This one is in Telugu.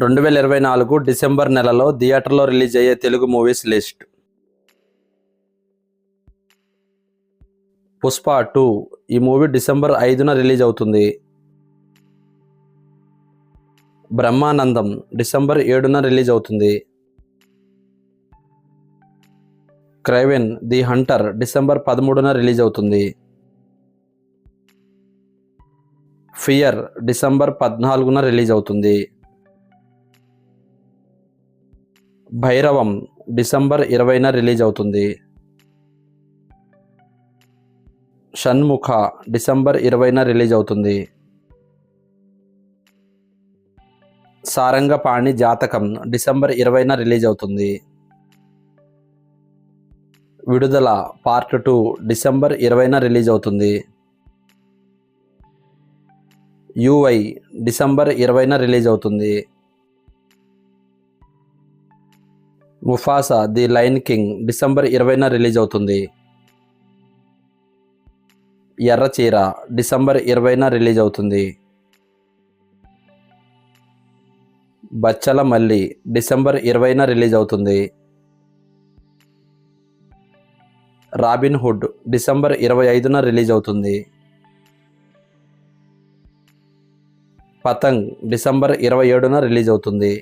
2024 డిసెంబర్ నెలలో థియేటర్లో రిలీజ్ అయ్యే తెలుగు మూవీస్ లిస్ట్. పుష్ప 2 ఈ మూవీ డిసెంబర్ 5న రిలీజ్ అవుతుంది. బ్రహ్మానందం డిసెంబర్ 7న రిలీజ్ అవుతుంది. క్రైవెన్ ది హంటర్ డిసెంబర్ 13న రిలీజ్ అవుతుంది. ఫియర్ డిసెంబర్ 14న రిలీజ్ అవుతుంది. భైరవం డిసెంబర్ 20న రిలీజ్ అవుతుంది. షణ్ముఖ డిసెంబర్ 20న రిలీజ్ అవుతుంది. సారంగపాణి జాతకం డిసెంబర్ 20న రిలీజ్ అవుతుంది. విడుదల పార్ట్ 2 డిసెంబర్ 20న రిలీజ్ అవుతుంది. యుఐ డిసెంబర్ 20న రిలీజ్ అవుతుంది. Mufasa the lion king December 20న రిలీజ్ అవుతుంది. ఎర్రచీర డిసెంబర్ 20న రిలీజ్ అవుతుంది. బచ్చల మల్లి డిసెంబర్ 20న రిలీజ్ అవుతుంది. రాబిన్ హుడ్ డిసెంబర్ 25న రిలీజ్ అవుతుంది. పతంగ్ డిసెంబర్ 27న రిలీజ్ అవుతుంది.